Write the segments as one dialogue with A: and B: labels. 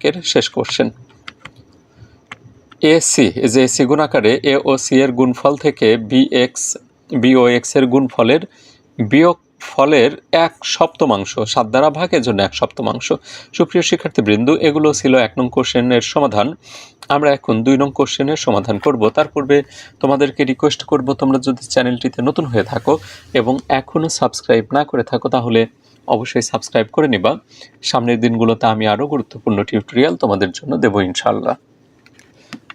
A: এর শেষ question. AC যে এসি গুণাকারে এ ও সি এর গুণফল থেকে বি ও এক্স এর গুণফলের বিয়োগ ফলের 1/7 7 দ্বারা ভাগ, এর জন্য 1/7। সুপ্রিয় শিক্ষার্থীবৃন্দ, এগুলো ছিল 1 নং কোশ্চেনের সমাধান। আমরা এখন 2 নং কোশ্চেনের সমাধান করব। তার পূর্বে তোমাদেরকে রিকোয়েস্ট করব, তোমরা যদি চ্যানেলটিতে নতুন হয়ে থাকো এবং এখনও সাবস্ক্রাইব না করে থাকো তাহলে অবশ্যই সাবস্ক্রাইব করে নিবা। সামনের দিনগুলোতে আমি আরও গুরুত্বপূর্ণ টিউটোরিয়াল তোমাদের জন্য দেব ইনশাআল্লাহ।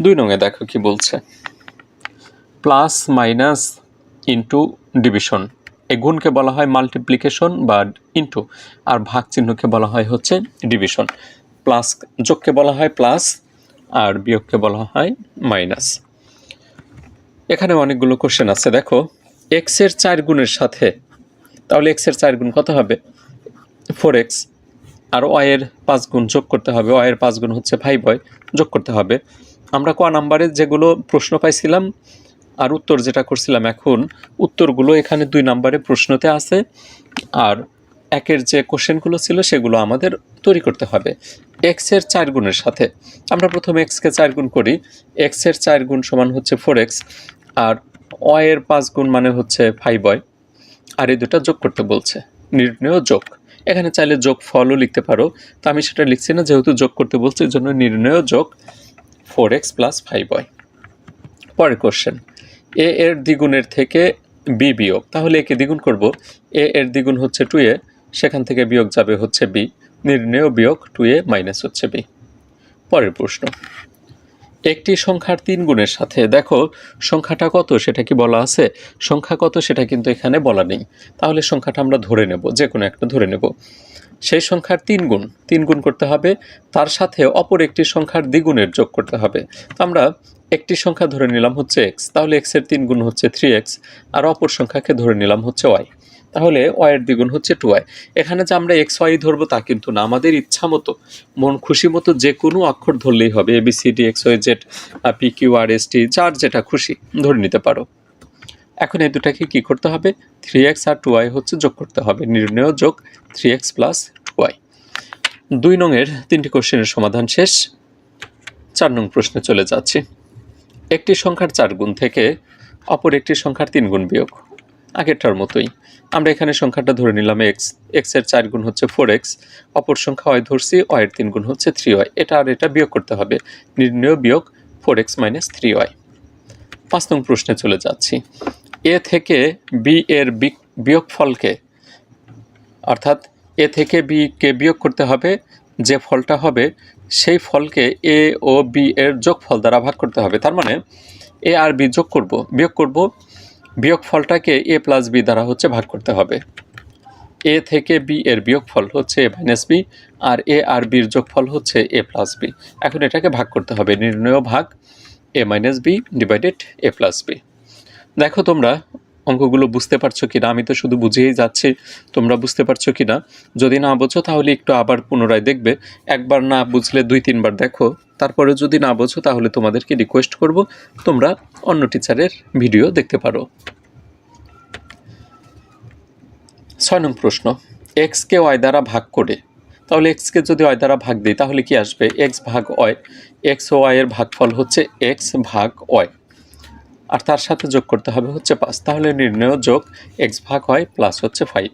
A: 2 নংয়ে দেখো কি বলছে, প্লাস মাইনাস ইন্টু ডিভিশন। এই গুণকে বলা হয় মাল্টিপ্লিকেশন বা ইন্টু, আর ভাগ চিহ্নকে বলা হয় হচ্ছে ডিভিশন। প্লাস যোগকে বলা হয় প্লাস আর বিয়োগকে বলা হয় মাইনাস। এখানে অনেকগুলো কোশ্চেন আছে। দেখো এক্স এর 4 গুণের সাথে, তাহলে এক্স এর 4 গুণ কত হবে? 4x। আর ওয়াই এর 5 গুণ যোগ করতে হবে। ওয়াই এর 5 গুণ হচ্ছে 5y, যোগ করতে হবে। আমরা ক নাম্বারে যেগুলো প্রশ্ন পাইছিলাম আর উত্তর যেটা করছিলাম, এখন উত্তরগুলো এখানে 2 নাম্বারে প্রশ্নতে আছে, আর একের যে কোশ্চেনগুলো ছিল সেগুলো আমাদের তৈরি করতে হবে। এক্স এর 4 গুণের সাথে আমরা প্রথমে এক্সকে 4 গুণ করি। এক্স এর 4 গুণ সমান হচ্ছে 4x, আর ওয়াই এর 5 গুণ মানে হচ্ছে 5y, আর এই দুটা যোগ করতে বলছে। নির্ণেয় যোগ, এখানে চাইলে যোগ ফলও লিখতে পারো, তো আমি সেটা লিখছি না, যেহেতু যোগ করতে বলছে এই জন্য নির্ণেয় যোগ 4x + 5y। পরের কোশ্চেন, এ এর দ্বিগুণের থেকে বি বিয়োগ, তাহলে একে দ্বিগুণ করব। এ এর দ্বিগুণ হচ্ছে 2a, সেখান থেকে বিয়োগ যাবে হচ্ছে b, নির্ণেয় বিয়োগ 2a মাইনাস হচ্ছে b। পরের প্রশ্ন, একটি সংখ্যার 3 গুণের সাথে, দেখো সংখ্যাটা কত সেটা কি বলা আছে? সংখ্যা কত সেটা কিন্তু এখানে বলা নেই, তাহলে সংখ্যাটা আমরা ধরে নেব, যে কোনো একটা ধরে নেব। সেই সংখ্যার 3 গুণ করতে হবে, তার সাথে অপর একটি সংখ্যার দ্বিগুণের যোগ করতে হবে। তো আমরা একটি সংখ্যা ধরে নিলাম হচ্ছে x, তাহলে x এর 3 গুণ হচ্ছে 3x, আর অপর সংখ্যাকে ধরে নিলাম হচ্ছে y, তাহলে y এর দ্বিগুণ হচ্ছে 2y। এখানে যে আমরা x y ধরবো তা কিন্তু না, আমাদের ইচ্ছা মতো মন খুশি মতো যে কোনো অক্ষর ধরলেই হবে, ABCD XYZ PQRST, যার যেটা খুশি ধরে নিতে পারো। এখন এই দুটাকে কি করতে হবে? 3x আর 2y হচ্ছে যোগ করতে হবে, নির্ণেয় যোগ 3x + 2y। 2 নংয়ের 3টি কোশ্চেনের সমাধান শেষ। 4 নং প্রশ্নে চলে যাচ্ছি। একটি সংখ্যার 4 গুণ থেকে অপর একটি সংখ্যার 3 গুণ বিয়োগ, আগেরটার মতোই। আমরা এখানে সংখ্যাটা ধরে নিলাম x, x এর 4 গুণ হচ্ছে 4x, অপর সংখ্যা y ধরছি, y এর 3 গুণ হচ্ছে 3y, এটা আর এটা বিয়োগ করতে হবে, নির্ণেয় বিয়োগ 4x - 3y। 5 নং প্রশ্নে চলে যাচ্ছি। এ থেকে বি এর বিয়োগফলকে, অর্থাৎ এ থেকে বি কে বিয়োগ করতে হবে, যে ফলটা হবে সেই ফলকে এ ও বি এর যোগফল দ্বারা ভাগ করতে হবে। তার মানে এ আর বি বিয়োগ করব, বিয়োগ ফলটাকে a + b দ্বারা হচ্ছে ভাগ করতে হবে। এ থেকে বি এর বিয়োগফল হচ্ছে a - b, আর এ আর বির যোগফল হচ্ছে a + b। এখন এটাকে ভাগ করতে হবে, নির্ণেয় ভাগ a - b divided a + b। দেখো তোমরা অঙ্কগুলো বুঝতে পারছো কিনা, আমি তো শুধু বুঝিয়েই যাচ্ছি, তোমরা বুঝতে পারছো কিনা। যদি না বোঝো তাহলে একটু আবার পুনরায় দেখবে, একবার না বুঝলে 2-3 বার দেখো। তারপরে যদি না বোঝো তাহলে তোমাদেরকে রিকোয়েস্ট করব তোমরা অন্য টিচারের ভিডিও দেখতে পারো। 6 নং প্রশ্ন, x কে y দ্বারা ভাগ করে, তাহলে x কে যদি y দ্বারা ভাগ দিই তাহলে কি আসবে? x ভাগ y, x ও y এর ভাগফল হচ্ছে x ভাগ y, আর তার সাথে যোগ করতে হবে হচ্ছে 5, তাহলে নির্ণেয় যোগ x ভাগ y প্লাস হচ্ছে 5।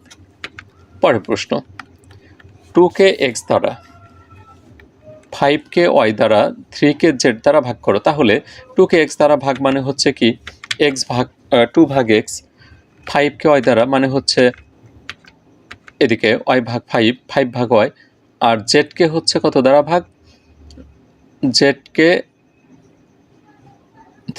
A: পরের প্রশ্ন, 2 কে x দ্বারা, 5 কে y দ্বারা, 3 কে z দ্বারা ভাগ করো, তাহলে 2 কে x দ্বারা ভাগ মানে হচ্ছে কি x ভাগ 2 ভাগ x, 5 কে y দ্বারা মানে হচ্ছে এদিকে y ভাগ 5, 5 ভাগ y, আর z কে হচ্ছে কত দ্বারা ভাগ? z কে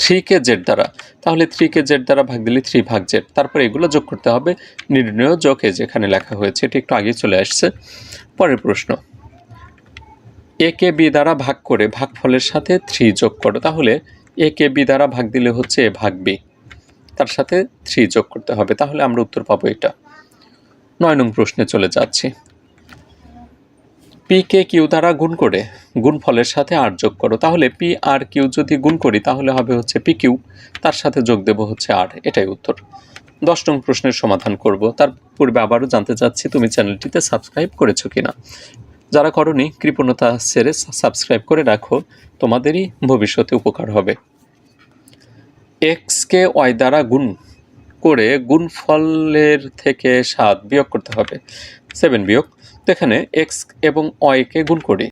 A: 3 কে z দ্বারা, তাহলে 3 কে z দ্বারা ভাগ দিলে 3 ভাগ z, তারপরে এগুলো যোগ করতে হবে, নির্ণেয় যোগ এই যেখানে লেখা হয়েছে, এটি একটু আগে চলে আসছে। পরের প্রশ্ন, a কে b দ্বারা ভাগ করে ভাগফলের সাথে 3 যোগ করো, তাহলে a কে b দ্বারা ভাগ দিলে হচ্ছে a ভাগ b, তার সাথে 3 যোগ করতে হবে, তাহলে আমরা উত্তর পাবো এটা। 9 নং প্রশ্নে চলে যাচ্ছি। পি কে কিউ দ্বারা গুণ করে গুণফলের সাথে আর যোগ করো, তাহলে পি আর কিউ যদি গুণ করি তাহলে হবে হচ্ছে পি কিউ, তার সাথে যোগ দেব হচ্ছে আর, এটাই উত্তর। 10 নং প্রশ্নের সমাধান করব, তার পূর্বে আবারও জানতে চাচ্ছি তুমি চ্যানেলটিতে সাবস্ক্রাইব করেছো কিনা। যারা করনি কৃপণতা ছেড়ে সাবস্ক্রাইব করে রাখো, তোমাদেরই ভবিষ্যতে উপকার হবে। এক্সকে ওয়াই দ্বারা গুণ করে গুণফলের থেকে 7 বিয়োগ করতে হবে। 7 বিয়োগ, তো এখানে এক্স এবং ওয়াইকে গুণ করি।